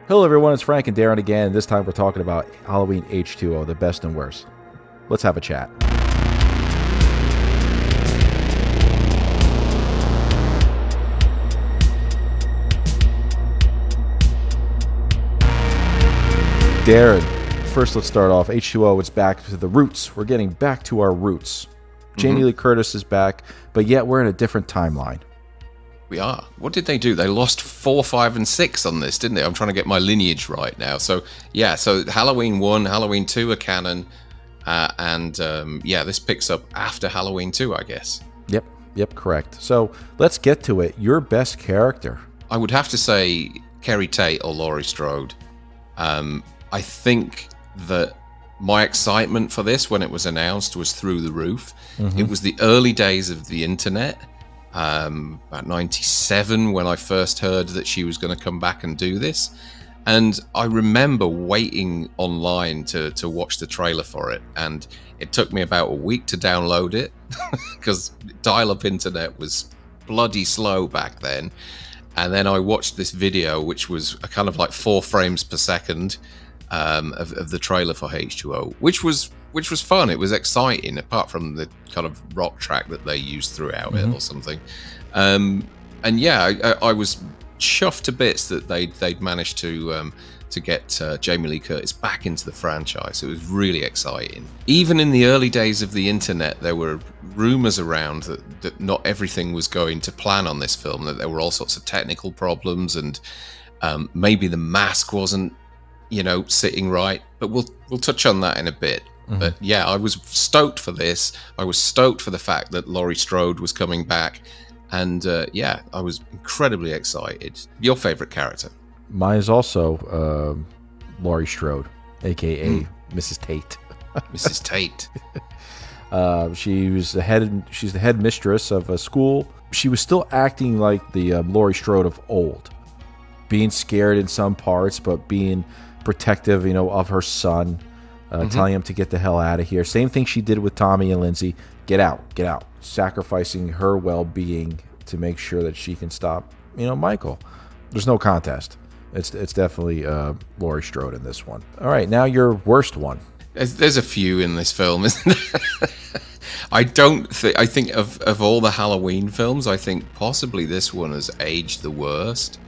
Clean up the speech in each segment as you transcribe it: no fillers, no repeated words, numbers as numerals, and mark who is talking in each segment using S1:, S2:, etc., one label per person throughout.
S1: Hello everyone, it's Frank and Darren again. This time we're talking about Halloween H20, the best and worst. Let's have a chat. Darren, first let's start off. H20, it's back to the roots. We're getting back to our roots. Jamie Lee Curtis is back, but yet we're in a different timeline.
S2: We are. What did they do? They lost 4, 5, and 6 on this, didn't they? I'm trying to get my lineage right now. So, yeah, so Halloween 1, Halloween 2 are canon. This picks up after Halloween 2, I guess.
S1: Yep, correct. So, let's get to it. Your best character.
S2: I would have to say Kerry Tate or Laurie Strode. I think that my excitement for this when it was announced was through the roof. It was the early days of the internet. About 97 when I first heard that she was going to come back and do this, and I remember waiting online to watch the trailer for it, and it took me about a week to download it because dial-up internet was bloody slow back then. And then I watched this video, which was a kind of like 4 frames per second of the trailer for H20, which was fun. It was exciting, apart from the kind of rock track that they used throughout it or something. I was chuffed to bits that they'd managed to get Jamie Lee Curtis back into the franchise. It was really exciting. Even in the early days of the internet, there were rumors around that not everything was going to plan on this film, that there were all sorts of technical problems, and maybe the mask wasn't, sitting right. But we'll touch on that in a bit. But yeah, I was stoked for this. I was stoked for the fact that Laurie Strode was coming back. And I was incredibly excited. Your favorite character?
S1: Mine is also Laurie Strode, a.k.a. Mrs. Tate.
S2: Mrs. Tate.
S1: She's the head mistress of a school. She was still acting like the Laurie Strode of old. Being scared in some parts, but being protective, of her son. Telling him to get the hell out of here. Same thing she did with Tommy and Lindsay. Get out. Sacrificing her well-being to make sure that she can stop, Michael. There's no contest. It's definitely Laurie Strode in this one. All right, now your worst one.
S2: There's a few in this film, isn't there? I think of all the Halloween films, I think possibly this one has aged the worst.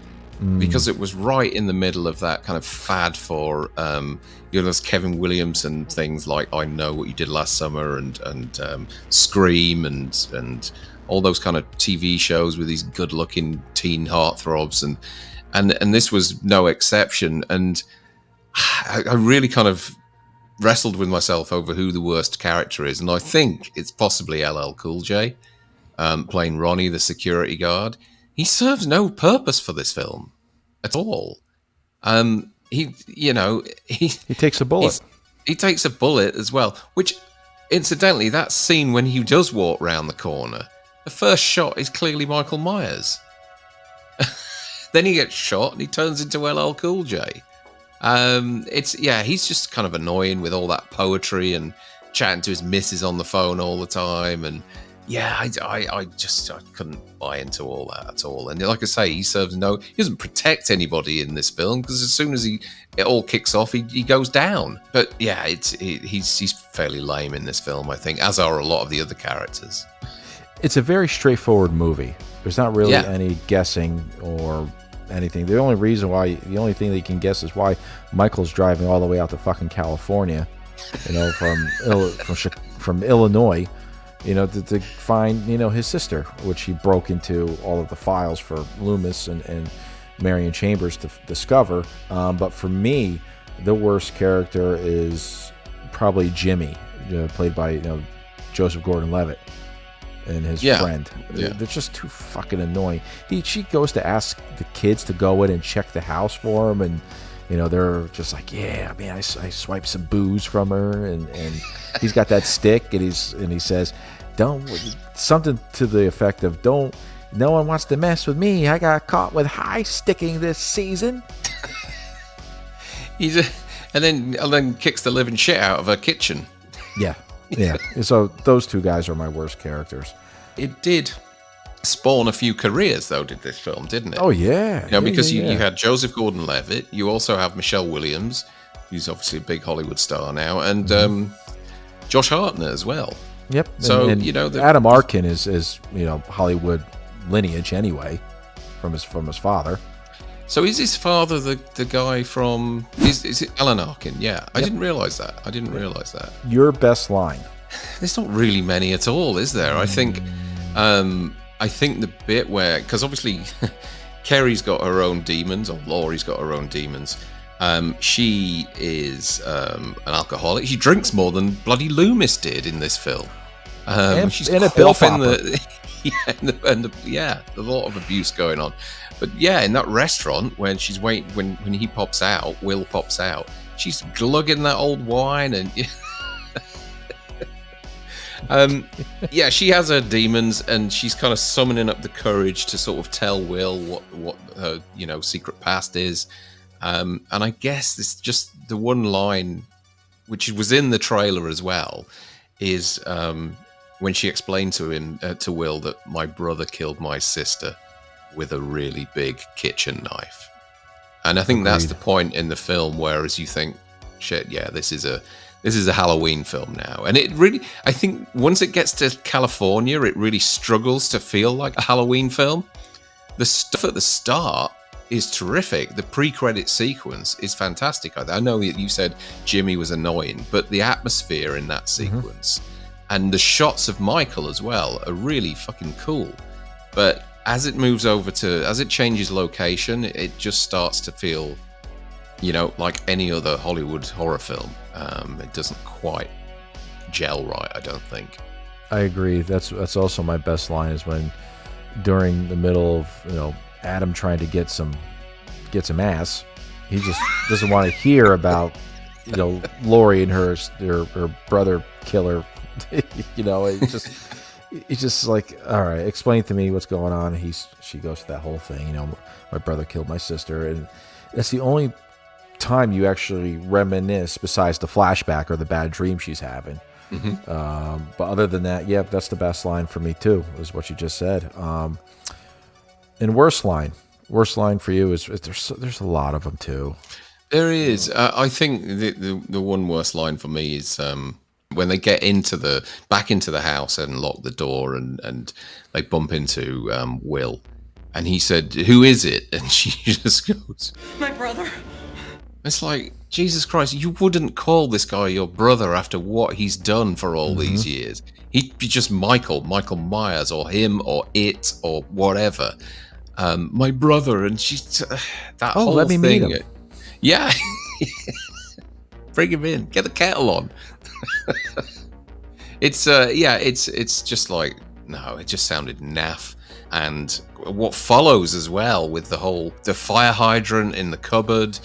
S2: Because it was right in the middle of that kind of fad for those Kevin Williamson things like I Know What You Did Last Summer and Scream and all those kind of TV shows with these good-looking teen heartthrobs, and this was no exception. And I really kind of wrestled with myself over who the worst character is, and I think it's possibly LL Cool J, playing Ronnie, the security guard. He serves no purpose for this film at all. He
S1: takes a bullet.
S2: He takes a bullet as well, which, incidentally, that scene when he does walk round the corner, the first shot is clearly Michael Myers. Then he gets shot and he turns into LL Cool J. He's just kind of annoying with all that poetry and chatting to his missus on the phone all the time, and I couldn't buy into all that at all. And like I say, he doesn't protect anybody in this film, because as soon as it all kicks off, he goes down. But yeah, he's fairly lame in this film, I think, as are a lot of the other characters.
S1: It's a very straightforward movie. There's not really any guessing or anything. The only thing that you can guess is why Michael's driving all the way out to fucking California, from Illinois. To find, his sister, which he broke into all of the files for Loomis and Marion Chambers to discover. But for me, the worst character is probably Jimmy, played by Joseph Gordon-Levitt, and his friend. Yeah. They're just too fucking annoying. She goes to ask the kids to go in and check the house for him, and they're just like, yeah, man, I swiped some booze from her, and he's got that stick, and he says, something to the effect of, no one wants to mess with me. I got caught with high sticking this season.
S2: And then kicks the living shit out of her kitchen.
S1: Yeah. So those two guys are my worst characters.
S2: It did spawn a few careers, though, did this film, didn't it?
S1: Oh yeah,
S2: You know, because
S1: yeah.
S2: you had Joseph Gordon-Levitt, you also have Michelle Williams, who's obviously a big Hollywood star now, and Josh Hartnett as well.
S1: Yep.
S2: So
S1: and
S2: you know,
S1: Adam Arkin is Hollywood lineage anyway, from his father.
S2: So is his father the guy from? Is it Alan Arkin? Yeah, I didn't realize that.
S1: Your best line.
S2: There's not really many at all, is there? I think the bit where, because obviously Kerry's got her own demons, or Laurie's got her own demons. She is an alcoholic. She drinks more than bloody Loomis did in this film. She's
S1: and a pill
S2: quaffing
S1: popper.
S2: a lot of abuse going on. But yeah, in that restaurant when she's when he pops out, Will pops out, she's glugging that old wine and she has her demons, and she's kind of summoning up the courage to sort of tell Will what her secret past is. And I guess it's just the one line, which was in the trailer as well, is when she explained to him, to Will, that my brother killed my sister with a really big kitchen knife. And I think that's the point in the film, whereas you think, shit, yeah, this is a Halloween film now. And it really, I think once it gets to California, it really struggles to feel like a Halloween film. The stuff at the start is terrific. The pre-credit sequence is fantastic. I know you said Jimmy was annoying, but the atmosphere in that sequence and the shots of Michael as well are really fucking cool. But as it moves over as it changes location, it just starts to feel, like any other Hollywood horror film. It doesn't quite gel right, I don't think.
S1: I agree. That's also my best line, is when during the middle of Adam trying to get some ass, he just doesn't want to hear about Laurie and her brother killer. It's just like, all right, explain to me what's going on. She goes through that whole thing. My brother killed my sister, and that's the only time you actually reminisce, besides the flashback or the bad dream she's having. But other than that, yeah, that's the best line for me too, is what you just said. And worst line for you is there's a lot of them too.
S2: There is. I think the one worst line for me is when they get back into the house and lock the door, and they bump into Will, and he said, "Who is it?" And she just goes,
S3: "My brother."
S2: It's like, Jesus Christ, you wouldn't call this guy your brother after what he's done for all these years. He'd be just Michael Myers, or him, or it, or whatever. My brother, and she's that whole
S1: let me
S2: thing.
S1: Meet him.
S2: Yeah. Bring him in. Get the kettle on. It's just like, no, it just sounded naff. And what follows as well, with the fire hydrant in the cupboard,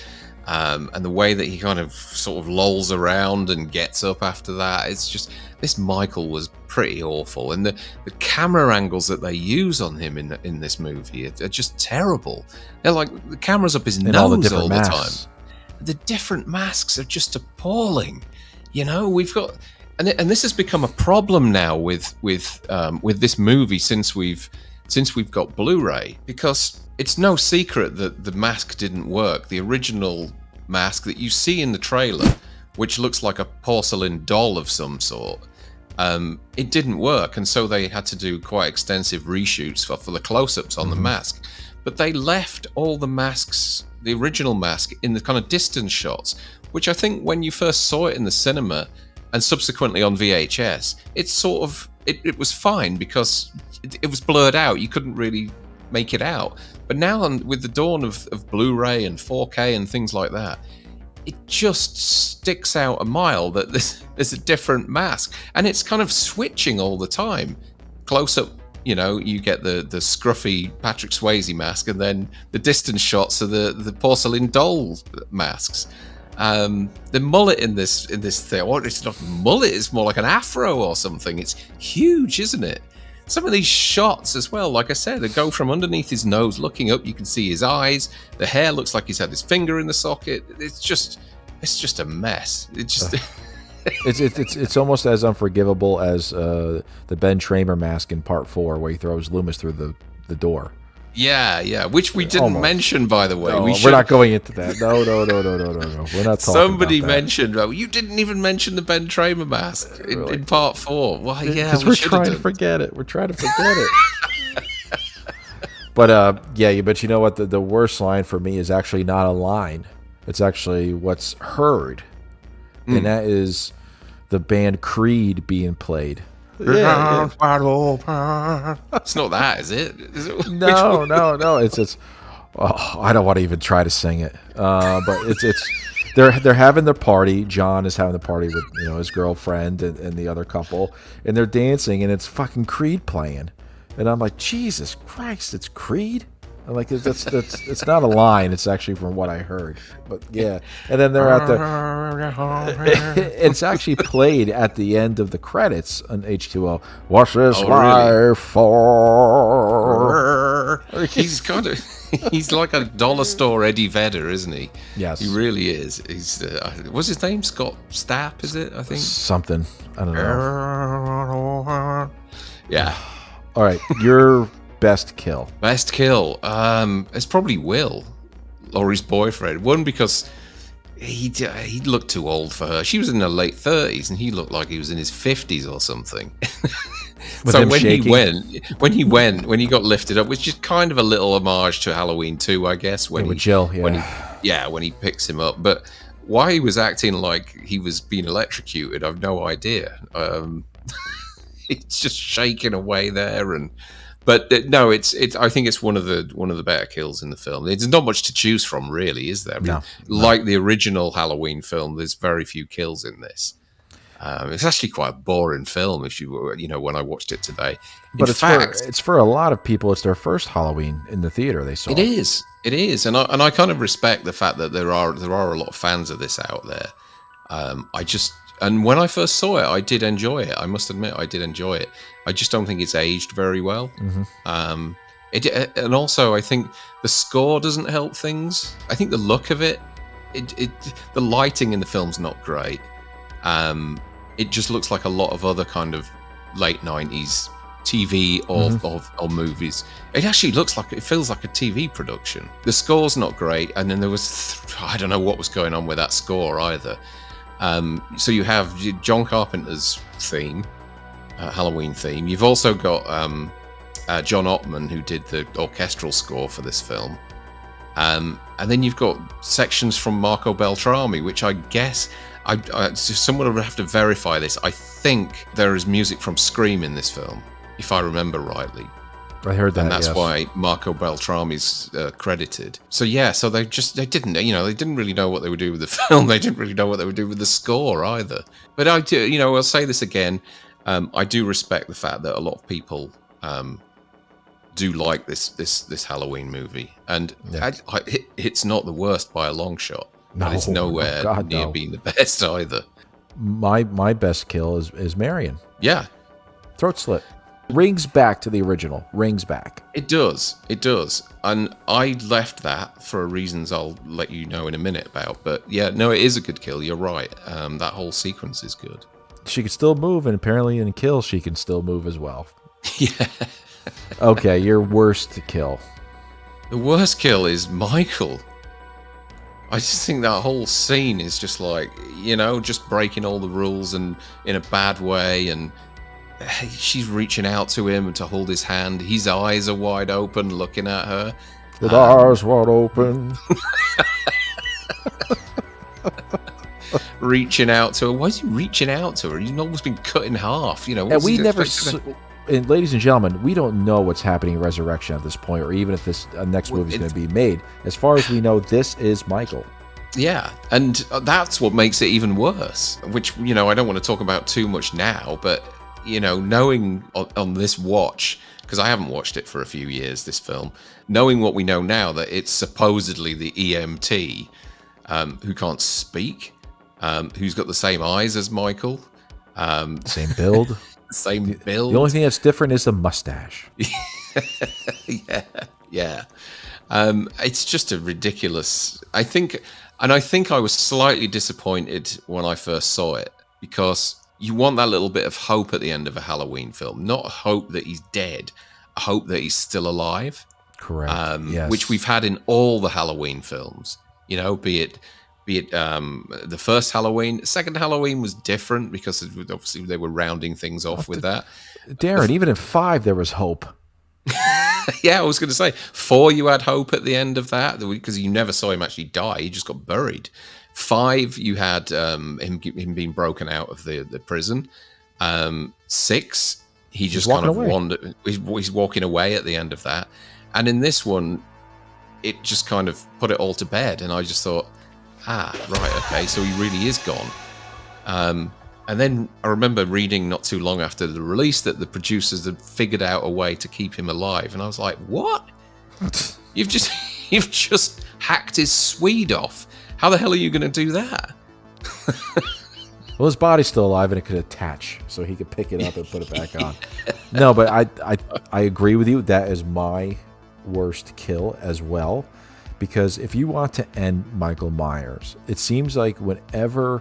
S2: and the way that he kind of sort of lolls around and gets up after that, it's just, this Michael was pretty awful. And the camera angles that they use on him in this movie are just terrible. They're like, the camera's up his nose all the time. The different masks are just appalling. We've got, and this has become a problem now with this movie since we've got Blu-ray, because it's no secret that the mask didn't work. The original mask that you see in the trailer, which looks like a porcelain doll of some sort, it didn't work, and so they had to do quite extensive reshoots for the close-ups on the mask. But they left all the masks, the original mask, in the kind of distance shots, which I think when you first saw it in the cinema and subsequently on VHS, it was fine, because it was blurred out. You couldn't really make it out. But now, with the dawn of Blu-ray and 4K and things like that, it just sticks out a mile that there's a different mask, and it's kind of switching all the time. Close up, you get the scruffy Patrick Swayze mask, and then the distance shots are the porcelain doll masks. The mullet in this thing, it's not a mullet, it's more like an afro or something. It's huge, isn't it? Some of these shots as well, like I said, they go from underneath his nose, looking up, you can see his eyes. The hair looks like he's had his finger in the socket. It's just a mess. It just
S1: It's almost as unforgivable as the Ben Tramer mask in Part 4, where he throws Loomis through the door.
S2: Yeah, which we didn't
S1: Almost.
S2: mention, by the way.
S1: No,
S2: We
S1: we're
S2: should.
S1: not going into that. No. We're not talking
S2: Somebody
S1: about that.
S2: mentioned. Oh, you didn't even mention the Ben Tramer mask in Part 4. Why? Yeah,
S1: Because
S2: we
S1: we're
S2: should
S1: trying
S2: have
S1: to forget it. We're trying to forget it. But but you know what? The worst line for me is actually not a line. It's actually what's heard, and that is the band Creed being played. Yeah.
S2: It's not that, is it? Is it
S1: No. It's. Oh, I don't want to even try to sing it. But it's. They're having their party. John is having the party with his girlfriend and the other couple, and they're dancing, and it's fucking Creed playing, and I'm like, Jesus Christ, it's Creed. I'm like, it's not a line. It's actually from what I heard. But yeah, and then they're out there. It's actually played at the end of the credits on H20. What's this life for?
S2: He's kind of. He's like a dollar store Eddie Vedder, isn't he?
S1: Yes,
S2: he really is. He's what's his name? Scott Stapp, is it? I think
S1: something. I don't know.
S2: Yeah.
S1: All right, your best kill.
S2: Best kill. It's probably Will, Laurie's boyfriend. One, because he looked too old for her. She was in her late 30s, and he looked like he was in his 50s or something. So when he got lifted up, which is kind of a little homage to Halloween 2, I guess.
S1: With Jill,
S2: when he picks him up, but why he was acting like he was being electrocuted, I've no idea. He's just shaking away there, but no, it's. I think it's one of the better kills in the film. There's not much to choose from, really, is there? I mean, like the original Halloween film, there's very few kills in this. It's actually quite a boring film if when I watched it today.
S1: But it's for a lot of people. It's their first Halloween in the theater they saw.
S2: It is, and I kind of respect the fact that there are a lot of fans of this out there. And when I first saw it, I did enjoy it. I must admit, I did enjoy it. I just don't think it's aged very well. Mm-hmm. And also I think the score doesn't help things. I think the look of it, the lighting in the film's not great. It just looks like a lot of other kind of late 90s TV or movies. It actually feels like a TV production. The score's not great, and then there was I don't know what was going on with that score either. So you have John Carpenter's theme, Halloween theme. You've also got John Ottman, who did the orchestral score for this film. And then you've got sections from Marco Beltrami, which I guess someone would have to verify this. I think there is music from Scream in this film, if I remember rightly.
S1: I heard that,
S2: and that's
S1: yes.
S2: why Marco Beltrami's credited. So they didn't really know what they would do with the film. They didn't really know what they would do with the score either. But I do, I'll say this again. I do respect the fact that a lot of people do like this Halloween movie, and it's not the worst by a long shot. No, but it's nowhere near being the best either.
S1: My best kill is Marion.
S2: Yeah,
S1: throat slit. Rings back to the original. Rings back.
S2: It does. And I left that for reasons I'll let you know in a minute about. But yeah, no, it is a good kill. You're right. That whole sequence is good.
S1: She can still move, and apparently in Kill, she can still move as well.
S2: Yeah.
S1: Okay, your worst kill.
S2: The worst kill is Michael. I just think that whole scene is just like, just breaking all the rules and in a bad way, and she's reaching out to him to hold his hand. His eyes are wide open looking at her.
S1: With eyes wide open.
S2: Reaching out to her. Why is he reaching out to her? He's almost been cut in half.
S1: And we never... And ladies and gentlemen, we don't know what's happening in Resurrection at this point, or even if this next movie is going to be made. As far as we know, this is Michael.
S2: Yeah, and that's what makes it even worse, which, I don't want to talk about too much now, but, knowing on this watch, because I haven't watched it for a few years, this film, knowing what we know now, that it's supposedly the EMT who can't speak, who's got the same eyes as Michael.
S1: Same build.
S2: Same build.
S1: The only thing that's different is the mustache.
S2: Yeah. It's just a ridiculous... I think I was slightly disappointed when I first saw it. because you want that little bit of hope at the end of a Halloween film, not hope that he's dead, a hope that he's still alive.
S1: Correct. Yes.
S2: Which we've had in all the Halloween films, you know, be it the first Halloween. Second Halloween was different because obviously they were rounding things off with that.
S1: Darren, even in 5 there was hope.
S2: Yeah, I was going to say 4. You had hope at the end of that because you never saw him actually die; he just got buried. 5, you had him being broken out of the prison. 6, he just kind of wandered. He's walking away at the end of that, and in this one, it just kind of put it all to bed. And I just thought, right, okay, so he really is gone. And then I remember reading not too long after the release that the producers had figured out a way to keep him alive, and I was like, "What? You've just hacked his Swede off. How the hell are you going to do that?"
S1: Well, his body's still alive, and it could attach, so he could pick it up and put it back on. No, but I agree with you. That is my worst kill as well, because if you want to end Michael Myers, it seems like whenever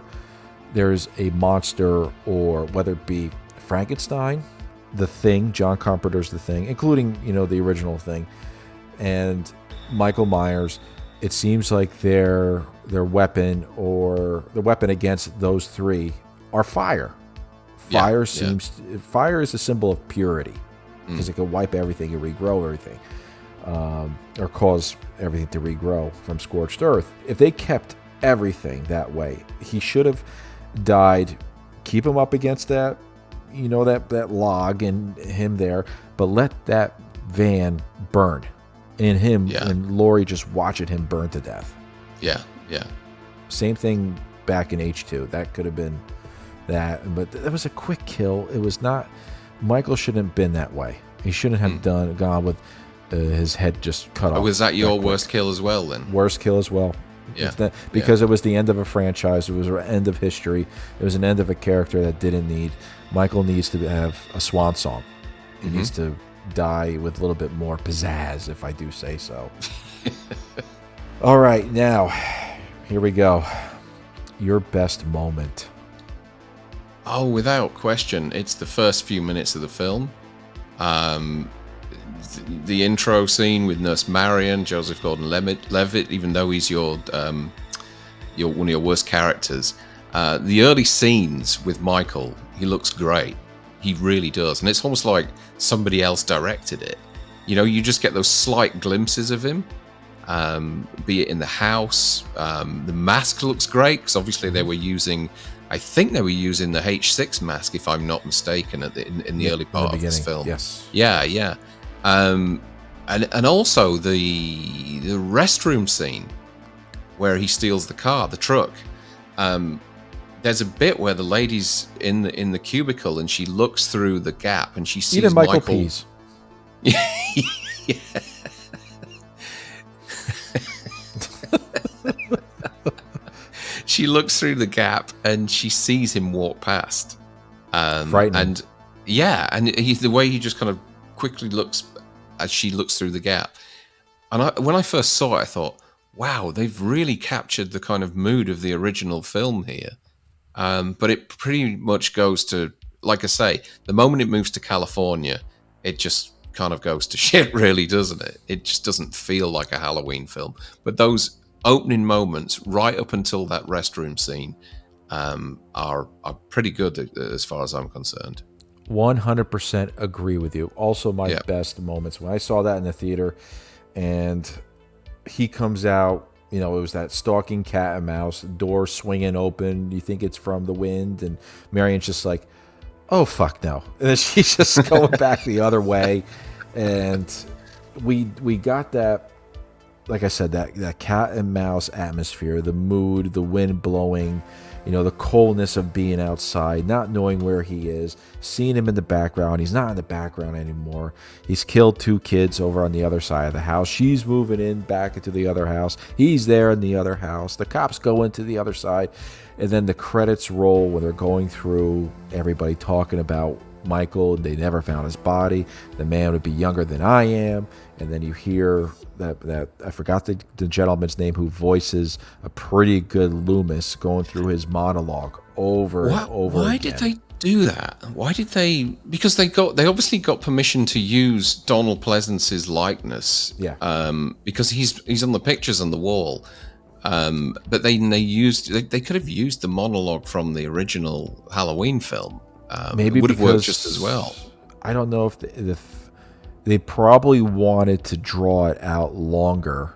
S1: there's a monster, or whether it be Frankenstein, The Thing, John Carpenter's The Thing, including, you know, the original Thing, and Michael Myers, it seems like their weapon, or the weapon against those 3, are fire. Fire fire is a symbol of purity, because it can wipe everything and regrow everything, or cause everything to regrow from scorched earth. If they kept everything that way, he should have died. Keep him up against that, you know, that log, and him there, but let that van burn, and him and Laurie just watching him burn to death. Yeah. Same thing back in H2. That could have been that, but that was a quick kill. It was not. Michael shouldn't have been that way. He shouldn't have gone with his head just cut off.
S2: Was that your worst kill as well then?
S1: Worst kill as well. Yeah, because it was the end of a franchise. It was an end of history. It was an end of a character that didn't need. Michael needs to have a swan song. He needs to die with a little bit more pizzazz, if I do say so. All right, now, here we go. Your best moment.
S2: Oh, without question, it's the first few minutes of the film. The intro scene with Nurse Marion, Joseph Gordon-Levitt, even though he's your one of your worst characters. The early scenes with Michael, he looks great. He really does, and it's almost like somebody else directed it. You know, you just get those slight glimpses of him, be it in the house. The mask looks great because obviously they were using. I think they were using the H6 mask, if I'm not mistaken, in the early part of this film.
S1: Yes.
S2: Yeah. And also the restroom scene where he steals the truck. There's a bit where the lady's in the cubicle and she looks through the gap and she sees
S1: even Michael Pease.
S2: She looks through the gap and she sees him walk past.
S1: Frightening.
S2: And the way he just kind of quickly looks as she looks through the gap. And when I first saw it, I thought, wow, they've really captured the kind of mood of the original film here. But it pretty much goes to, like I say, the moment it moves to California, it just kind of goes to shit, really, doesn't it? It just doesn't feel like a Halloween film. But those opening moments, right up until that restroom scene, are pretty good as far as I'm concerned.
S1: 100% agree with you. Also, my best moments when I saw that in the theater, and he comes out. You know, it was that stalking cat and mouse, door swinging open. You think it's from the wind, and Marion's just like, "Oh fuck no!" And then she's just going back the other way, and we got that. Like I said, that cat and mouse atmosphere, the mood, the wind blowing, you know, the coldness of being outside, not knowing where he is, seeing him in the background. He's not in the background anymore. He's killed 2 kids over on the other side of the house. She's moving in back into the other house. He's there in the other house. The cops go into the other side. And then the credits roll when they're going through everybody talking about Michael. They never found his body. The man would be younger than I am. And then you hear that I forgot the gentleman's name who voices a pretty good Loomis going through his monologue over and over
S2: Why
S1: again.
S2: did they do that? Why did they? Because they obviously got permission to use Donald Pleasance's likeness.
S1: Yeah.
S2: Because he's on the pictures on the wall. But they could have used the monologue from the original Halloween film.
S1: Maybe
S2: it would have
S1: because,
S2: worked just as well.
S1: I don't know if they probably wanted to draw it out longer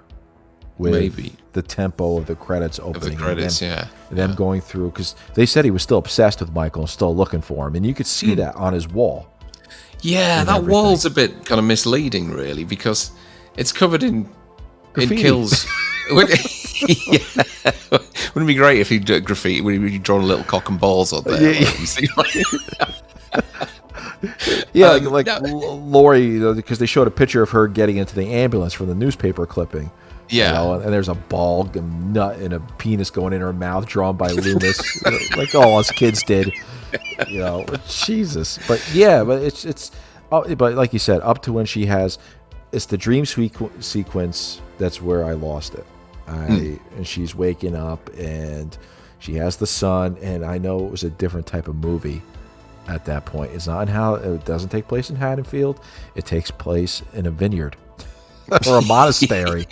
S1: with
S2: Maybe
S1: the tempo of the credits opening.
S2: Of the credits,
S1: and them going through, because they said he was still obsessed with Michael and still looking for him, and you could see that on his wall.
S2: Yeah, that wall's a bit kind of misleading, really, because it's covered in
S1: graffiti.
S2: It kills. Yeah. Wouldn't it be great if he'd graffiti? Would he drawn a little cock and balls on there?
S1: Yeah, like Lori, because they showed a picture of her getting into the ambulance from the newspaper clipping.
S2: Yeah,
S1: and there's a ball and nut and a penis going in her mouth, drawn by Loomis, like all us kids did. Jesus. But yeah, but it's but like you said, up to when she has, it's the dream sequence. That's where I lost it. And she's waking up and she has the son, and I know it was a different type of movie at that point. It's not it doesn't take place in Haddonfield. It takes place in a vineyard or a monastery.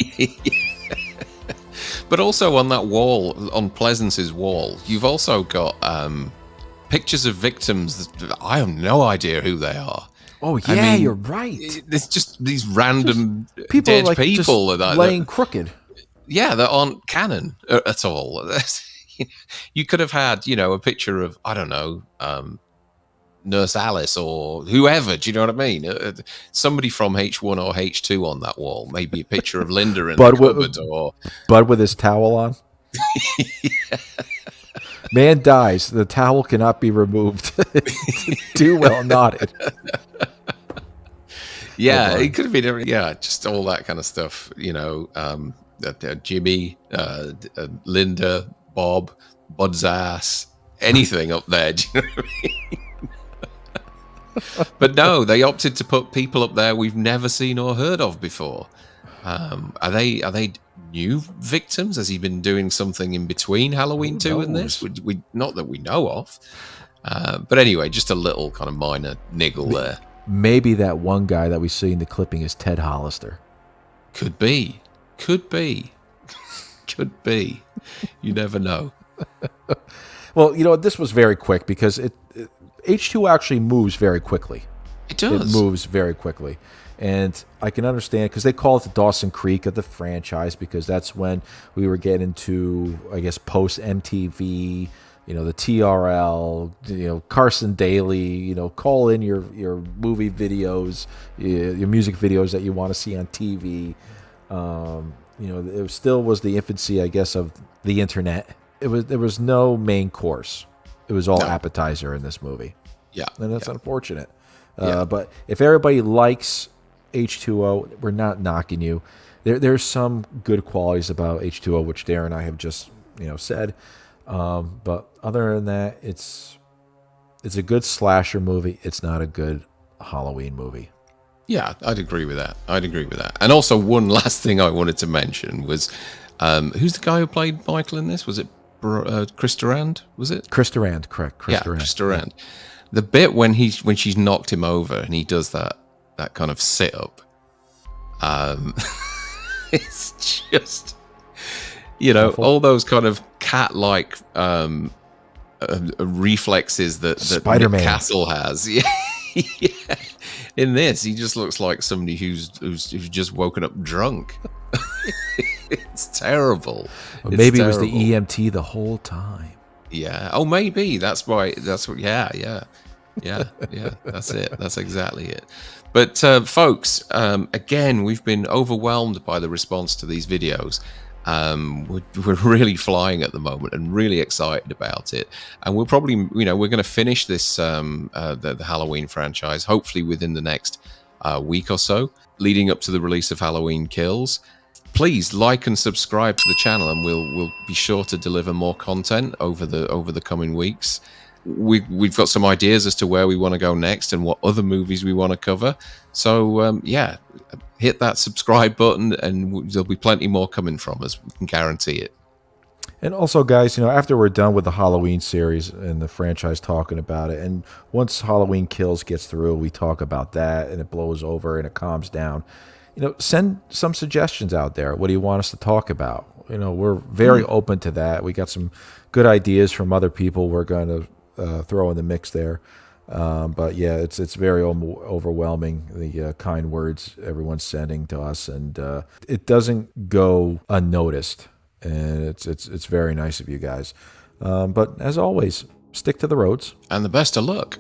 S2: But also on that wall, on Pleasance's wall, you've also got pictures of victims that I have no idea who they are.
S1: Oh yeah, I mean, you're right.
S2: It's just these random
S1: people,
S2: dead
S1: like,
S2: people
S1: just laying crooked.
S2: Yeah, that aren't canon at all. You could have had, a picture of, I don't know, Nurse Alice or whoever. Do you know what I mean? Somebody from H1 or H2 on that wall. Maybe a picture of Linda in the cupboard, or
S1: Bud with his towel on. Yeah. Man dies. The towel cannot be removed. Too well knotted.
S2: Yeah, it could have been. Yeah, just all that kind of stuff. Jimmy, Linda, Bob, Bud's ass, anything up there. Do you know what I mean? But no, they opted to put people up there we've never seen or heard of before. Are they new victims? Has he been doing something in between Halloween 2 and this? We not that we know of. But anyway, just a little kind of minor niggle there.
S1: Maybe that one guy that we see in the clipping is Ted Hollister.
S2: Could be. Could be. You never know.
S1: Well, this was very quick because H2 actually moves very quickly.
S2: It does.
S1: It moves very quickly. And I can understand, because they call it the Dawson Creek of the franchise, because that's when we were getting to, I guess, post-MTV, the TRL, Carson Daly, call in your movie videos, your music videos that you want to see on TV. It still was the infancy, I guess, of the internet. There was no main course. It was all appetizer in this movie.
S2: Yeah.
S1: And that's unfortunate. But if everybody likes H2O, we're not knocking you. There's some good qualities about H2O, which Darren and I have just said. But other than that, it's a good slasher movie. It's not a good Halloween movie.
S2: Yeah, I'd agree with that. And also, one last thing I wanted to mention was, who's the guy who played Michael in this? Was it Chris Durand? Was it
S1: Chris Durand? Correct. Chris Durand.
S2: The bit when she's knocked him over and he does that kind of sit up. It's just, all those kind of cat-like reflexes that Nick Castle has. Yeah. In this, he just looks like somebody who's just woken up drunk. It's terrible.
S1: Maybe it was the EMT the whole time.
S2: Yeah. Oh, maybe that's why. That's what. Yeah. That's it. That's exactly it. But folks, again, we've been overwhelmed by the response to these videos. We're really flying at the moment and really excited about it. And we'll probably, we're going to finish this the Halloween franchise hopefully within the next week or so, leading up to the release of Halloween Kills. Please like and subscribe to the channel, and we'll be sure to deliver more content over the coming weeks. we've got some ideas as to where we want to go next and what other movies we want to cover. So yeah, hit that subscribe button, and there'll be plenty more coming from us. We can guarantee it.
S1: And also, guys, after we're done with the Halloween series and the franchise talking about it, and once Halloween Kills gets through, we talk about that and it blows over and it calms down. Send some suggestions out there. What do you want us to talk about? We're very open to that. We got some good ideas from other people we're going to throw in the mix there. But yeah, it's very overwhelming, the kind words everyone's sending to us, and it doesn't go unnoticed. And it's very nice of you guys. But as always, stick to the roads.
S2: And the best of luck.